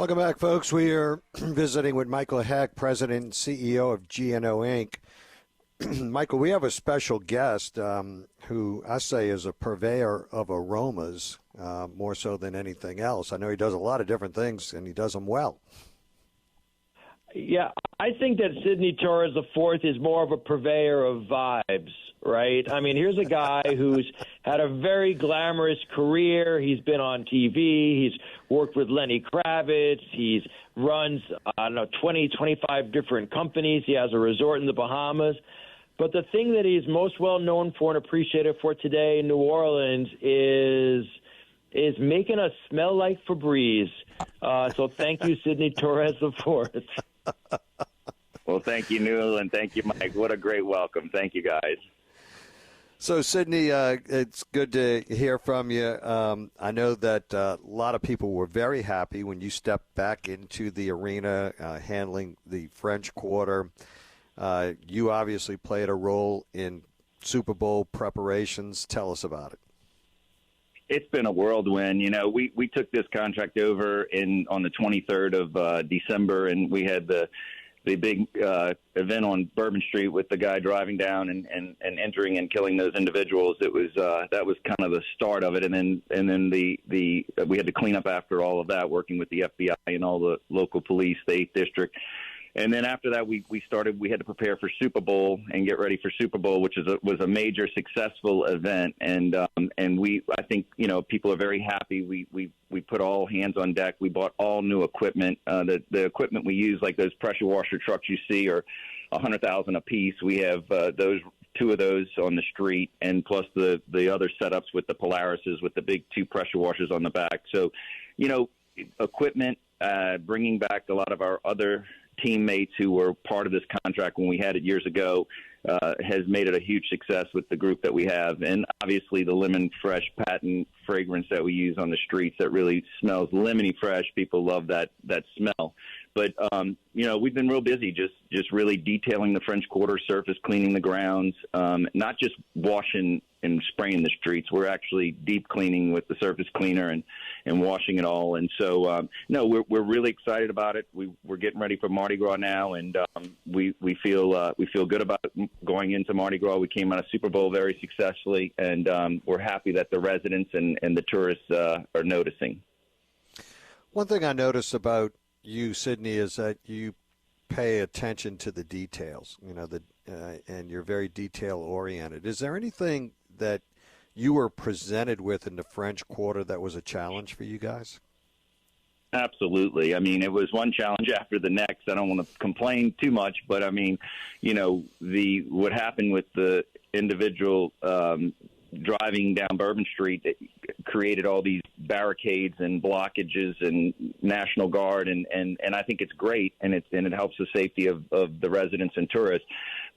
Welcome back, folks. We are visiting with Michael Heck, President and CEO of GNO Inc. Michael, we have a special guest who I say is a purveyor of aromas, more so than anything else. I know he does a lot of different things, and he does them well. Yeah, I think that Sidney Torres IV is more of a purveyor of vibes, right? I mean, here's a guy who's had a very glamorous career. He's been on TV. He's worked with Lenny Kravitz. He's runs, 20, 25 different companies. He has a resort in the Bahamas. But the thing that he's most well known for and appreciated for today in New Orleans is making us smell like Febreze. So thank you, Sidney Torres IV. Well, thank you, Newell, and thank you, Mike. What a great welcome. Thank you, guys. So, Sidney, it's good to hear from you. I know that a lot of people were very happy when you stepped back into the arena handling the French Quarter. You obviously played a role in Super Bowl preparations. Tell us about it. It's been a whirlwind. You know, we took this contract over on the 23rd of December, and we had the big event on Bourbon Street with the guy driving down and entering and killing those individuals. It was that was kind of the start of it, and then we had to clean up after all of that, working with the FBI and all the local police, the 8th District. And then after that, we had to prepare for Super Bowl and get ready for Super Bowl, which was a major successful event. And I think, you know, people are very happy. We put all hands on deck. We bought all new equipment. The equipment we use, like those pressure washer trucks you see, are $100,000 a piece. We have two of those on the street, and plus the other setups with the Polarises with the big 2 pressure washers on the back. So, you know, equipment, bringing back a lot of our other teammates who were part of this contract when we had it years ago has made it a huge success with the group that we have. And obviously the lemon fresh patent fragrance that we use on the streets that really smells lemony fresh. People love that smell. But, you know, we've been real busy just really detailing the French Quarter surface, cleaning the grounds, not just washing and spraying the streets. We're actually deep cleaning with the surface cleaner and washing it all. And so, no, we're really excited about it. We're getting ready for Mardi Gras now, and we feel good about going into Mardi Gras. We came out of Super Bowl very successfully, and we're happy that the residents and the tourists are noticing. One thing I noticed about you, Sidney, is that you pay attention to the details, you know, and you're very detail oriented. Is there anything that you were presented with in the French Quarter that was a challenge for you guys? Absolutely. I mean, it was one challenge after the next. I don't want to complain too much, but I mean, you know, what happened with the individual driving down Bourbon Street, it created all these barricades and blockages and National Guard, and I think it's great, and it helps the safety of the residents and tourists.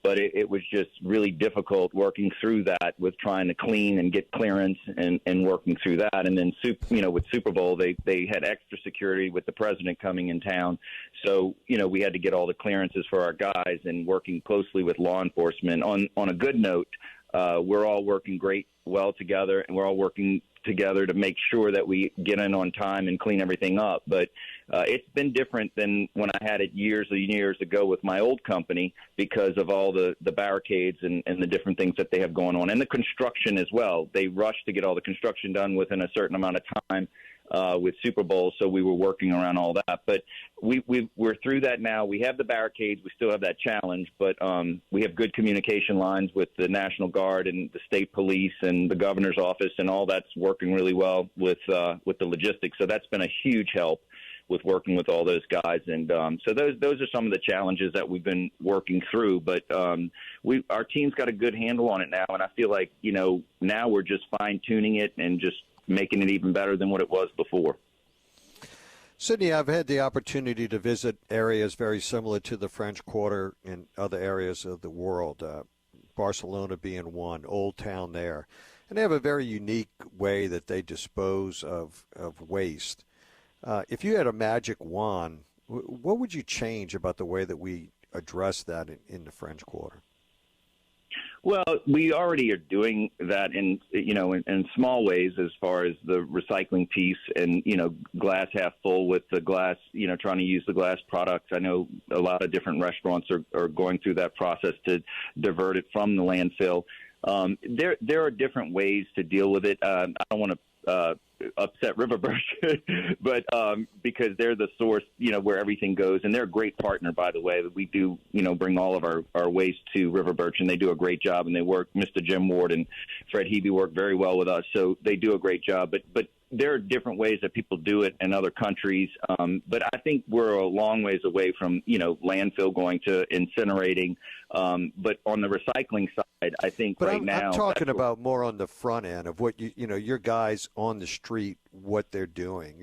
But it was just really difficult working through that with trying to clean and get clearance and working through that. And then, you know, with Super Bowl, they had extra security with the president coming in town. So, you know, we had to get all the clearances for our guys and working closely with law enforcement. On a good note, we're all working well together, and we're all working together to make sure that we get in on time and clean everything up. But it's been different than when I had it years and years ago with my old company because of all the barricades and the different things that they have going on, and the construction as well. They rushed to get all the construction done within a certain amount of time with Super Bowl, so we were working around all that. But we're through that now. We have the barricades. We still have that challenge, but we have good communication lines with the National Guard and the state police and the governor's office, and all that's working really well with the logistics. So that's been a huge help with working with all those guys. And so those are some of the challenges that we've been working through. But our team's got a good handle on it now, and I feel like, you know, now we're just fine-tuning it and just making it even better than what it was before. Sidney, I've had the opportunity to visit areas very similar to the French Quarter in other areas of the world, Barcelona being one, Old Town there. And they have a very unique way that they dispose of waste. If you had a magic wand, what would you change about the way that we address that in the French Quarter? Well, we already are doing that in small ways as far as the recycling piece and, glass half full with the glass, trying to use the glass products. I know a lot of different restaurants are going through that process to divert it from the landfill. There are different ways to deal with it. I don't want to upset River Birch, but because they're the source, where everything goes, and they're a great partner, by the way. We do, bring all of our waste to River Birch, and they do a great job. And they work, Mr. Jim Ward and Fred Hebe work very well with us, so they do a great job. But there are different ways that people do it in other countries. But I think we're a long ways away from, landfill going to incinerating. But on the recycling side, I think now. I'm talking about more on the front end of what your guys on the street, what they're doing,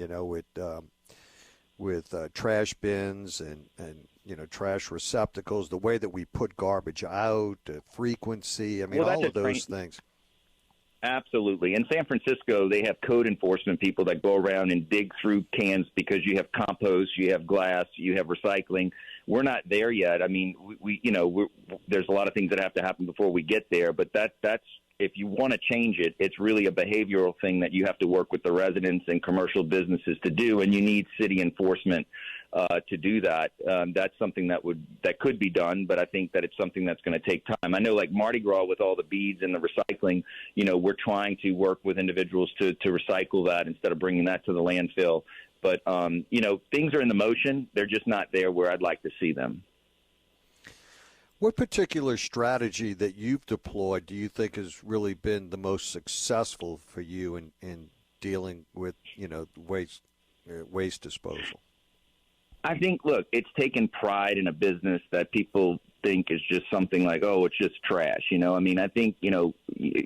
with trash bins and trash receptacles, the way that we put garbage out, frequency. I mean, all of those things. Absolutely. In San Francisco, they have code enforcement people that go around and dig through cans because you have compost, you have glass, you have recycling. We're not there yet. I mean, there's a lot of things that have to happen before we get there, but that's if you want to change it, it's really a behavioral thing that you have to work with the residents and commercial businesses to do, and you need city enforcement to do that. That's something that could be done, but I think that it's something that's going to take time. I know, like Mardi Gras, with all the beads and the recycling, we're trying to work with individuals to recycle that instead of bringing that to the landfill. But things are in the motion; they're just not there where I'd like to see them. What particular strategy that you've deployed do you think has really been the most successful for you in dealing with waste disposal? I think, look, it's taken pride in a business that people think is just something like, oh, it's just trash. I mean, I think,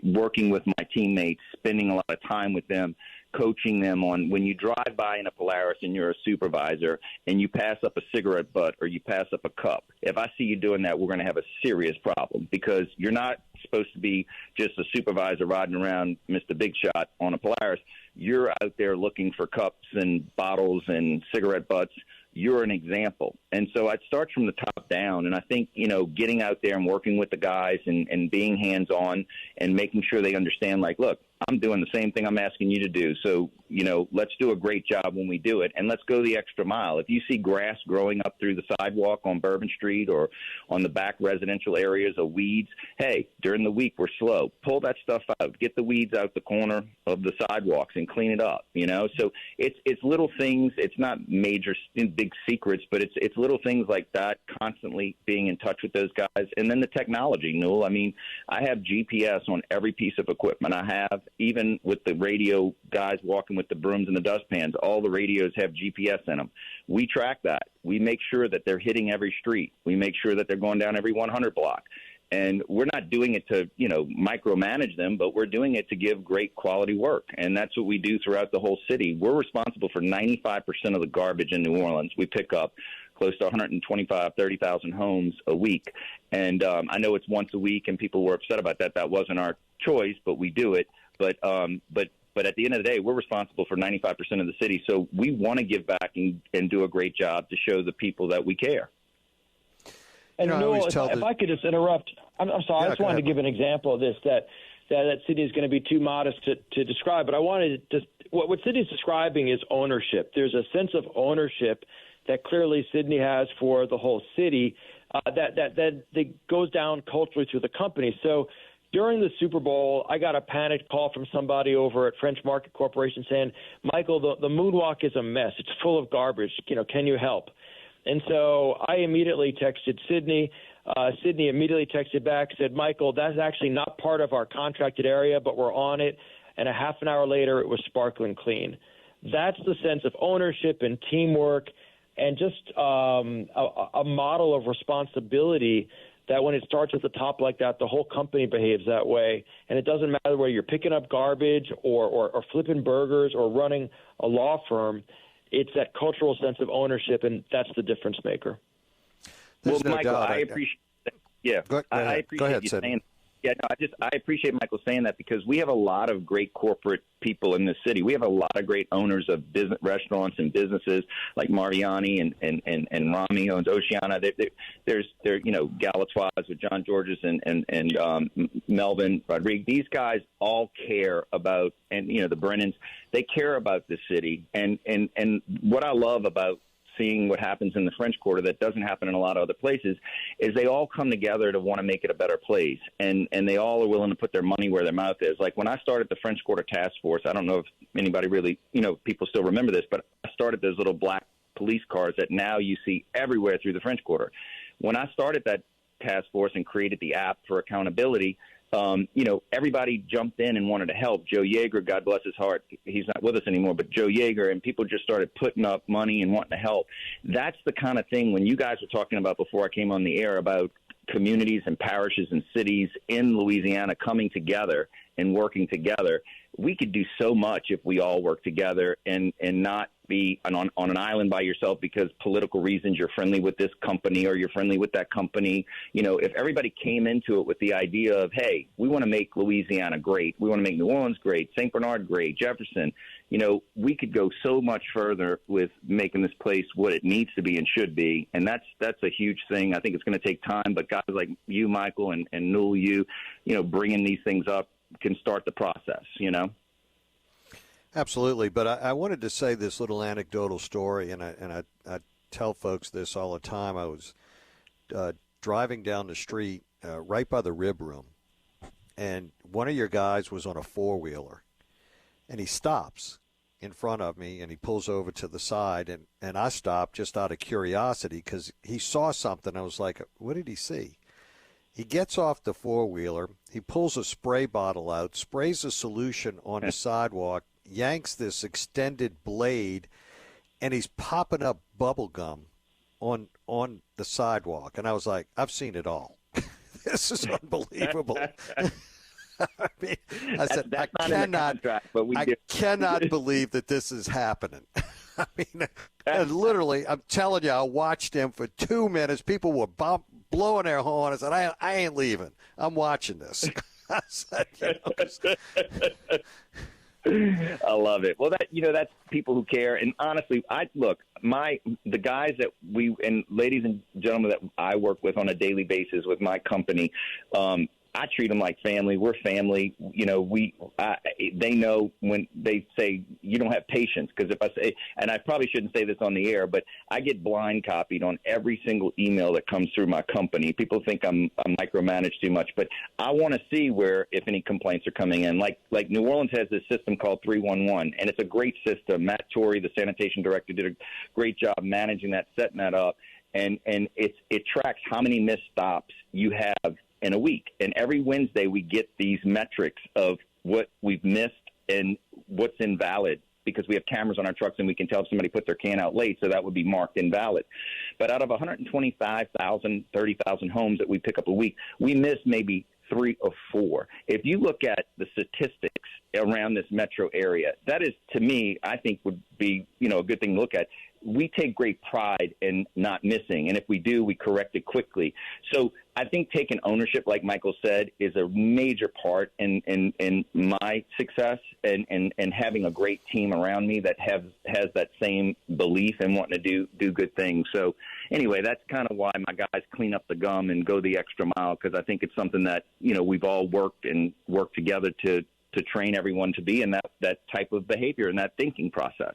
working with my teammates, spending a lot of time with them, coaching them on when you drive by in a Polaris and you're a supervisor and you pass up a cigarette butt or you pass up a cup. If I see you doing that, we're going to have a serious problem because you're not supposed to be just a supervisor riding around Mr. Big Shot on a Polaris. You're out there looking for cups and bottles and cigarette butts. You're an example. And so it starts from the top down. And I think, getting out there and working with the guys and being hands-on and making sure they understand, like, look, I'm doing the same thing I'm asking you to do. So, let's do a great job when we do it, and let's go the extra mile. If you see grass growing up through the sidewalk on Bourbon Street or on the back residential areas of weeds, hey, during the week we're slow. Pull that stuff out. Get the weeds out the corner of the sidewalks and clean it up, So it's little things. It's not major, big secrets, but it's little things like that, constantly being in touch with those guys. And then the technology, Newell. I mean, I have GPS on every piece of equipment I have. Even with the radio guys walking with the brooms and the dustpans, all the radios have GPS in them. We track that. We make sure that they're hitting every street. We make sure that they're going down every 100 block. And we're not doing it to, micromanage them, but we're doing it to give great quality work. And that's what we do throughout the whole city. We're responsible for 95% of the garbage in New Orleans. We pick up close to 30,000 homes a week. And I know it's once a week, and people were upset about that. That wasn't our choice, but we do it. But at the end of the day, we're responsible for 95% of the city. So we want to give back and do a great job to show the people that we care. And Newell, if I could just interrupt, I'm sorry. I just wanted to give an example of this that Sidney is going to be too modest to describe. But I wanted to what Sidney's describing is ownership. There's a sense of ownership that clearly Sidney has for the whole city that goes down culturally through the company. So during the Super Bowl, I got a panicked call from somebody over at French Market Corporation saying, Michael, the moonwalk is a mess. It's full of garbage. Can you help? And so I immediately texted Sidney. Sidney immediately texted back, said, Michael, that's actually not part of our contracted area, but we're on it. And a half an hour later, it was sparkling clean. That's the sense of ownership and teamwork and just a model of responsibility that when it starts at the top like that, the whole company behaves that way. And it doesn't matter whether you're picking up garbage or flipping burgers or running a law firm. It's that cultural sense of ownership, and that's the difference maker. Well, Michael, I appreciate that. Yeah, I appreciate you saying. Yeah, no, I appreciate Michael saying that because we have a lot of great corporate people in the city. We have a lot of great owners of business restaurants and businesses like Mariani and Rami owns Oceana. There's Galatoire's with John Georges and Melvin Rodriguez. These guys all care about, and the Brennans, they care about the city. And what I love about seeing what happens in the French Quarter that doesn't happen in a lot of other places is they all come together to want to make it a better place. And they all are willing to put their money where their mouth is. Like when I started the French Quarter Task Force, I don't know if anybody really, people still remember this, but I started those little black police cars that now you see everywhere through the French Quarter. When I started that task force and created the app for accountability, everybody jumped in and wanted to help. Joe Yeager, God bless his heart, he's not with us anymore, but Joe Yeager, and people just started putting up money and wanting to help. That's the kind of thing when you guys were talking about before I came on the air about communities and parishes and cities in Louisiana coming together and working together. We could do so much if we all work together and not be on an island by yourself because political reasons you're friendly with this company or you're friendly with that company. If everybody came into it with the idea of, hey, we want to make Louisiana great. We want to make New Orleans great, St. Bernard great, Jefferson. We could go so much further with making this place what it needs to be and should be. And that's a huge thing. I think it's going to take time, but guys like you, Michael, and Newell, bringing these things up can start the process, Absolutely, but I wanted to say this little anecdotal story, and I tell folks this all the time. I was driving down the street right by the Rib Room, and one of your guys was on a four-wheeler, and he stops in front of me, and he pulls over to the side, and I stopped just out of curiosity because he saw something. I was like, what did he see? He gets off the four-wheeler, he pulls a spray bottle out, sprays a solution on the sidewalk, yanks this extended blade, and he's popping up bubble gum on the sidewalk. And I was like, I've seen it all. This is unbelievable. I mean, I said, I cannot believe that this is happening. I mean, and literally, I'm telling you, I watched him for 2 minutes. People were blowing their horn. I said, I ain't leaving. I'm watching this. I said, I love it. Well, that's people who care. And honestly, the guys that and ladies and gentlemen that I work with on a daily basis with my company, I treat them like family. We're family. They know when they say you don't have patience, because if I say, and I probably shouldn't say this on the air, but I get blind copied on every single email that comes through my company. People think I'm micromanaged too much, but I want to see if any complaints are coming in. Like New Orleans has this system called 311, and it's a great system. Matt Torrey, the sanitation director, did a great job managing that, setting that up, and it tracks how many missed stops you have in a week. And every Wednesday we get these metrics of what we've missed and what's invalid, because we have cameras on our trucks and we can tell if somebody put their can out late, so that would be marked invalid. But out of 125,000, 30,000 homes that we pick up a week, we miss maybe 3 or 4. If you look at the statistics around this metro area, that is, to me, I think would be, a good thing to look at. We take great pride in not missing, and if we do, we correct it quickly. So I think taking ownership, like Michael said, is a major part in my success, and having a great team around me that has that same belief and wanting to do good things. So anyway, that's kind of why my guys clean up the gum and go the extra mile, because I think it's something that we've all worked together to train everyone to be in that type of behavior and that thinking process.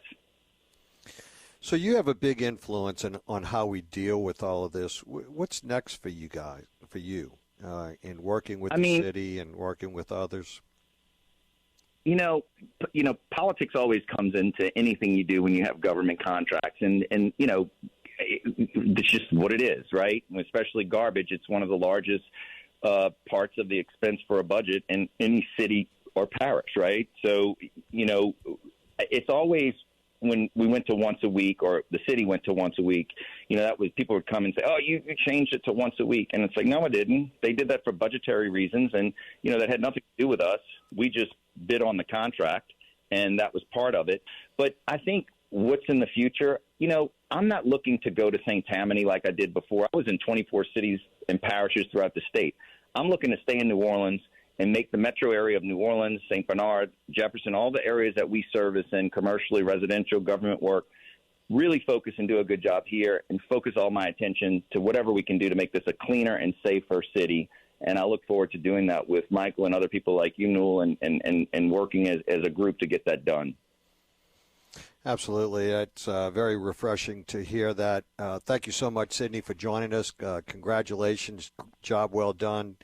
So you have a big influence on how we deal with all of this. What's next for you guys, in working with the city and working with others? Politics always comes into anything you do when you have government contracts, and it's just what it is, right? Especially garbage. It's one of the largest parts of the expense for a budget in any city or parish, right? So, it's always, when we went to once a week, or the city went to once a week, that was, people would come and say, oh, you changed it to once a week. And it's like, no, I didn't. They did that for budgetary reasons. And, that had nothing to do with us. We just bid on the contract, and that was part of it. But I think what's in the future, I'm not looking to go to St. Tammany like I did before. I was in 24 cities and parishes throughout the state. I'm looking to stay in New Orleans and make the metro area of New Orleans, St. Bernard, Jefferson, all the areas that we service in commercially, residential, government work, really focus and do a good job here and focus all my attention to whatever we can do to make this a cleaner and safer city. And I look forward to doing that with Michael and other people like you, Newell, and working as a group to get that done. Absolutely. It's very refreshing to hear that. Thank you so much, Sidney, for joining us. Congratulations. Job well done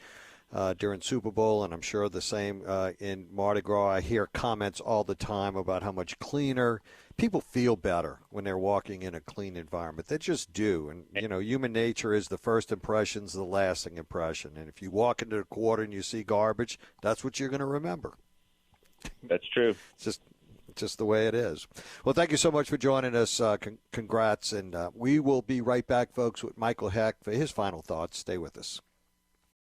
during Super Bowl, and I'm sure the same in Mardi Gras. I hear comments all the time about how much cleaner. People feel better when they're walking in a clean environment. They just do. And, human nature is the first impression is the lasting impression. And if you walk into the quarter and you see garbage, that's what you're going to remember. That's true. It's just the way it is. Well, thank you so much for joining us. Congrats. And we will be right back, folks, with Michael Heck for his final thoughts. Stay with us.